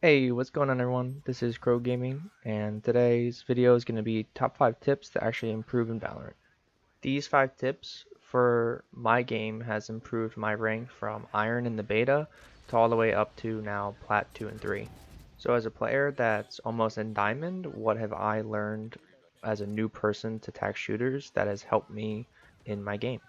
Hey, what's going on everyone? This is Crow Gaming, and today's video is going to be top 5 tips to actually improve in Valorant. These 5 tips for my game has improved my rank from Iron in the beta to all the way up to now Plat 2 and 3. So as a player that's almost in Diamond, what have I learned as a new person to attack shooters that has helped me in my game?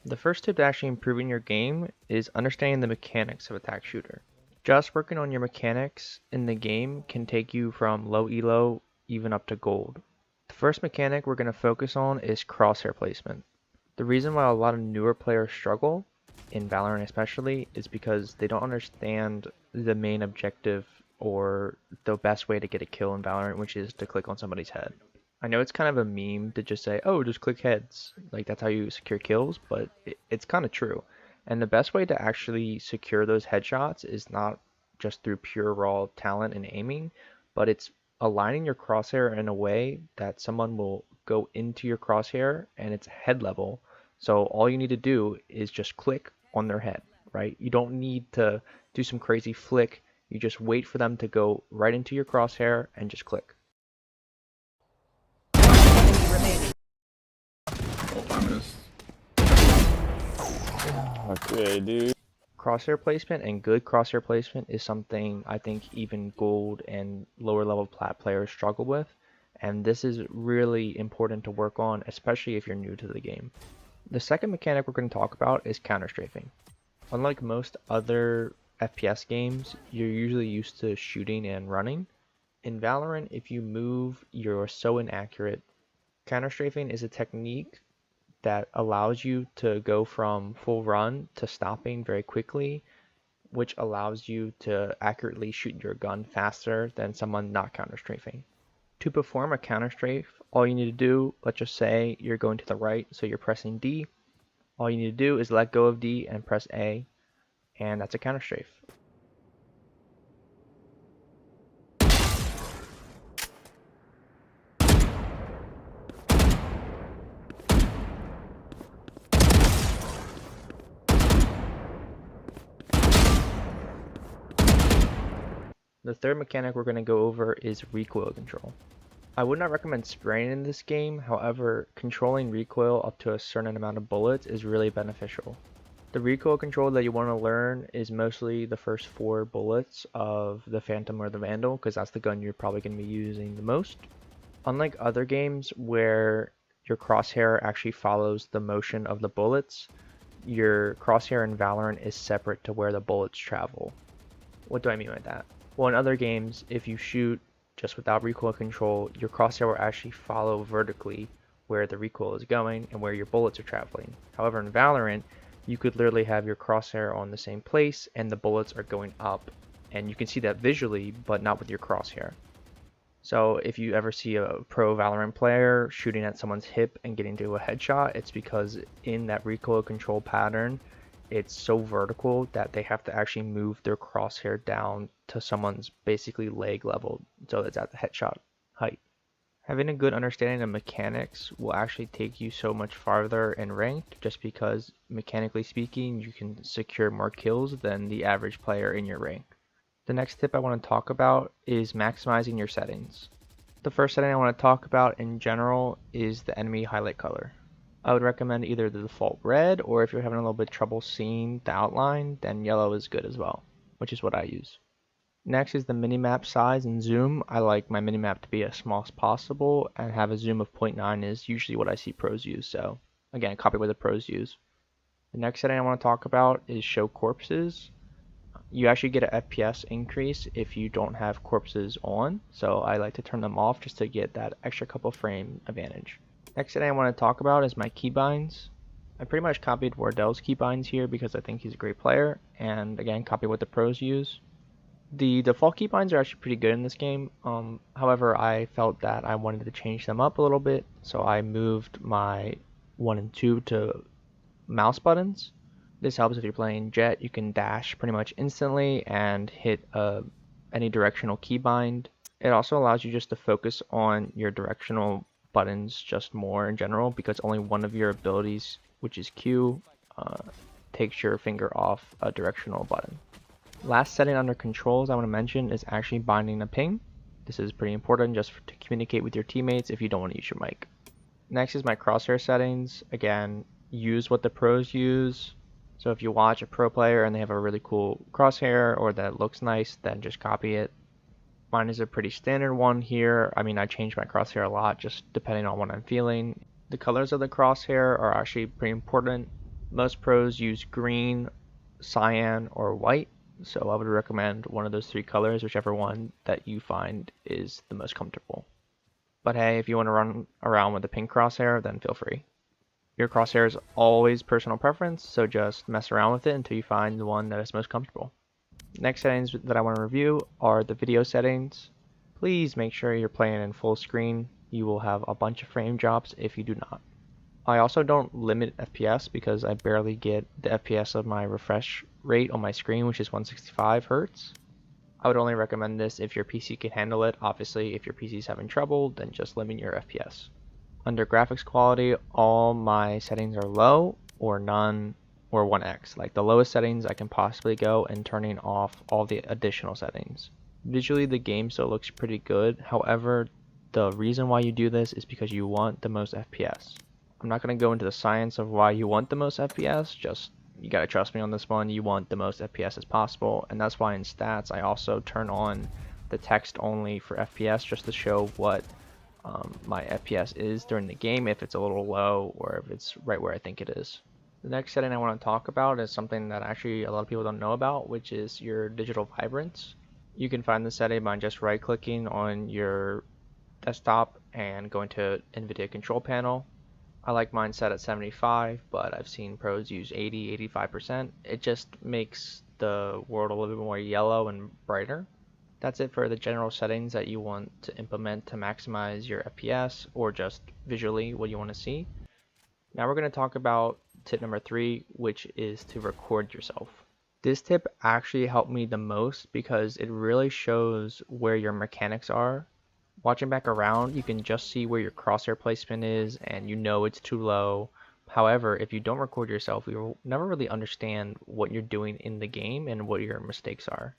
The first tip to actually improving your game is understanding the mechanics of attack shooter. Just working on your mechanics in the game can take you from low elo even up to gold. The first mechanic we're going to focus on is crosshair placement. The reason why a lot of newer players struggle, in Valorant especially, is because they don't understand the main objective or the best way to get a kill in Valorant, which is to click on somebody's head. I know it's kind of a meme to just say, oh, just click heads. Like that's how you secure kills, but it's kind of true. And the best way to actually secure those headshots is not just through pure raw talent and aiming, but it's aligning your crosshair in a way that someone will go into your crosshair and it's head level. So all you need to do is just click on their head, right? You don't need to do some crazy flick. You just wait for them to go right into your crosshair and just click. Oh, I missed. Okay, dude. Crosshair placement and good crosshair placement is something I think even gold and lower level plat players struggle with, and this is really important to work on, especially if you're new to the game. The second mechanic we're going to talk about is counter strafing. Unlike most other FPS games, you're usually used to shooting and running. In Valorant, if you move, you're so inaccurate. Counter strafing is a technique that allows you to go from full run to stopping very quickly, which allows you to accurately shoot your gun faster than someone not counter strafing. To perform a counter strafe, all you need to do, let's just say you're going to the right, so you're pressing D. All you need to do is let go of D and press A, and that's a counter strafe. The third mechanic we're going to go over is recoil control. I would not recommend spraying in this game, however, controlling recoil up to a certain amount of bullets is really beneficial. The recoil control that you want to learn is mostly the first 4 bullets of the Phantom or the Vandal, because that's the gun you're probably going to be using the most. Unlike other games where your crosshair actually follows the motion of the bullets, your crosshair in Valorant is separate to where the bullets travel. What do I mean by that? Well, in other games, if you shoot just without recoil control, your crosshair will actually follow vertically where the recoil is going and where your bullets are traveling. However, in Valorant, you could literally have your crosshair on the same place and the bullets are going up. And you can see that visually, but not with your crosshair. So if you ever see a pro Valorant player shooting at someone's hip and getting to a headshot, it's because in that recoil control pattern, it's so vertical that they have to actually move their crosshair down to someone's basically leg level, so it's at the headshot height. Having a good understanding of mechanics will actually take you so much farther in ranked, just because mechanically speaking, you can secure more kills than the average player in your rank. The next tip I want to talk about is maximizing your settings. The first setting I want to talk about in general is the enemy highlight color. I would recommend either the default red, or if you're having a little bit trouble seeing the outline, then yellow is good as well, which is what I use. Next is the minimap size and zoom. I like my minimap to be as small as possible and have a zoom of 0.9 is usually what I see pros use, so again, copy what the pros use. The next setting I want to talk about is show corpses. You actually get an FPS increase if you don't have corpses on, so I like to turn them off just to get that extra couple frame advantage. Next thing I want to talk about is my keybinds. I pretty much copied Wardell's keybinds here because I think he's a great player, and again, copy what the pros use. The default keybinds are actually pretty good in this game. However, I felt that I wanted to change them up a little bit, so I moved my 1 and 2 to mouse buttons. This helps if you're playing Jet, you can dash pretty much instantly and hit any directional keybind. It also allows you just to focus on your directional buttons just more in general, because only one of your abilities, which is Q, takes your finger off a directional button. Last setting under controls I want to mention is actually binding a ping. This is pretty important just to communicate with your teammates if you don't want to use your mic. Next is my crosshair settings. Again, use what the pros use. So if you watch a pro player and they have a really cool crosshair or that looks nice, then just copy it. Mine is a pretty standard one here. I mean, I change my crosshair a lot just depending on what I'm feeling. The colors of the crosshair are actually pretty important. Most pros use green, cyan, or white. So I would recommend one of those three colors, whichever one that you find is the most comfortable. But hey, if you want to run around with a pink crosshair, then feel free. Your crosshair is always personal preference, so just mess around with it until you find the one that is most comfortable. Next settings that I want to review are the video settings. Please make sure you're playing in full screen. You will have a bunch of frame drops if you do not. I also don't limit FPS because I barely get the FPS of my refresh rate on my screen, which is 165 Hz. I would only recommend this if your PC can handle it. Obviously, if your PC is having trouble, then just limit your FPS. Under graphics quality, all my settings are low or none or 1x. Like the lowest settings I can possibly go and turning off all the additional settings. Visually, the game still looks pretty good. However, the reason why you do this is because you want the most FPS. I'm not going to go into the science of why you want the most FPS, just you gotta trust me on this one. You want the most FPS as possible, and that's why in stats I also turn on the text only for FPS just to show what my FPS is during the game, if it's a little low or if it's right where I think it is. The next setting I want to talk about is something that actually a lot of people don't know about, which is your digital vibrance. You can find the setting by just right clicking on your desktop and going to NVIDIA control panel. I like mine set at 75, but I've seen pros use 80, 85%. It just makes the world a little bit more yellow and brighter. That's it for the general settings that you want to implement to maximize your FPS or just visually what you want to see. Now we're going to talk about tip number 3, which is to record yourself. This tip actually helped me the most because it really shows where your mechanics are. Watching back around, you can just see where your crosshair placement is and you know it's too low. However, if you don't record yourself, you'll never really understand what you're doing in the game and what your mistakes are.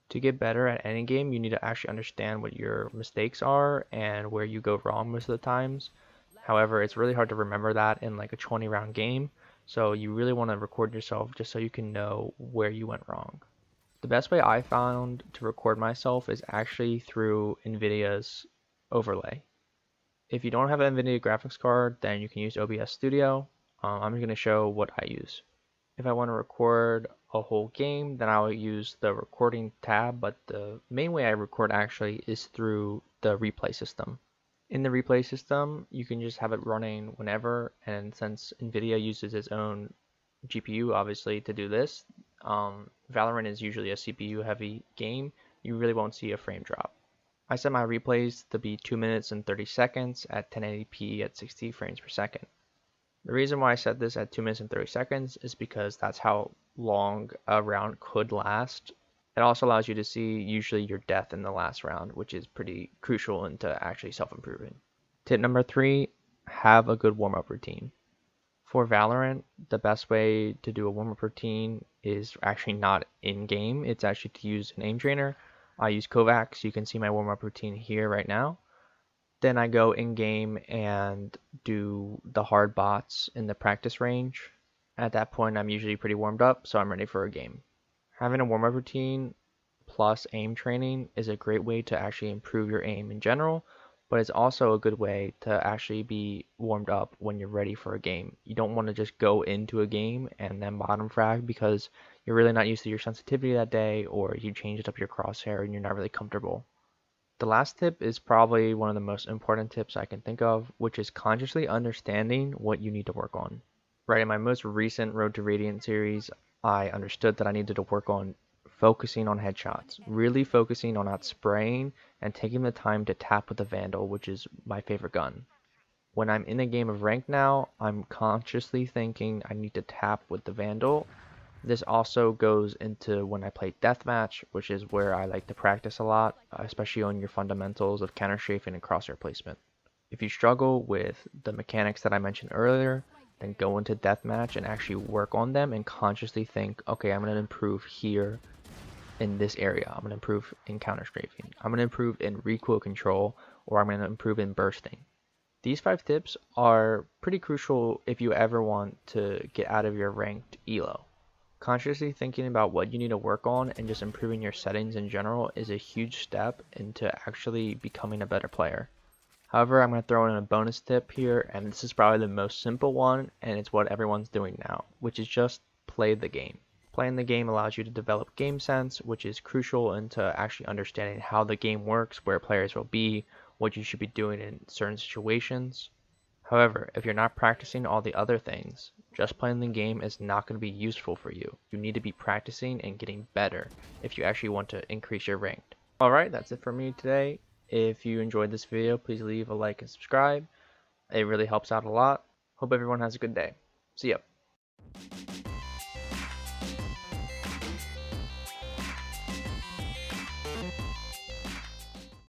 To get better at any game, you need to actually understand what your mistakes are and where you go wrong most of the times. However, it's really hard to remember that in like a 20 round game, so you really want to record yourself just so you can know where you went wrong. The best way I found to record myself is actually through NVIDIA's overlay. If you don't have an NVIDIA graphics card, then you can use OBS Studio. I'm going to show what I use. If I want to record a whole game, then I'll use the recording tab, but the main way I record actually is through the replay system. In the replay system, you can just have it running whenever, and since NVIDIA uses its own GPU obviously to do this, Valorant is usually a CPU heavy game, you really won't see a frame drop. I set my replays to be 2 minutes and 30 seconds at 1080p at 60 frames per second. The reason why I set this at 2 minutes and 30 seconds is because that's how long a round could last. It also allows you to see usually your death in the last round, which is pretty crucial into actually self-improving. Tip number 3, have a good warm-up routine. For Valorant, the best way to do a warm-up routine is actually not in-game. It's actually to use an aim trainer. I use Kovacs. You can see my warm-up routine here right now. Then I go in-game and do the hard bots in the practice range. At that point, I'm usually pretty warmed up, so I'm ready for a game. Having a warm-up routine plus aim training is a great way to actually improve your aim in general, but it's also a good way to actually be warmed up when you're ready for a game. You don't want to just go into a game and then bottom frag because you're really not used to your sensitivity that day, or you changed up your crosshair and you're not really comfortable. The last tip is probably one of the most important tips I can think of, which is consciously understanding what you need to work on. Right, in my most recent Road to Radiant series, I understood that I needed to work on focusing on headshots, really focusing on not spraying and taking the time to tap with the Vandal, which is my favorite gun. When I'm in a game of rank now, I'm consciously thinking I need to tap with the Vandal. This also goes into when I play deathmatch, which is where I like to practice a lot, especially on your fundamentals of counter strafing and crosshair placement. If you struggle with the mechanics that I mentioned earlier, then go into deathmatch and actually work on them and consciously think, okay, I'm going to improve here in this area. I'm going to improve in counter strafing. I'm going to improve in recoil control, or I'm going to improve in bursting. These 5 tips are pretty crucial if you ever want to get out of your ranked elo. Consciously thinking about what you need to work on and just improving your settings in general is a huge step into actually becoming a better player. However, I'm going to throw in a bonus tip here, and this is probably the most simple one, and it's what everyone's doing now, which is just play the game. Playing the game allows you to develop game sense, which is crucial into actually understanding how the game works, where players will be, what you should be doing in certain situations. However, if you're not practicing all the other things, just playing the game is not going to be useful for you. You need to be practicing and getting better if you actually want to increase your rank. Alright, that's it for me today. If you enjoyed this video, please leave a like and subscribe. It really helps out a lot. Hope everyone has a good day. See ya.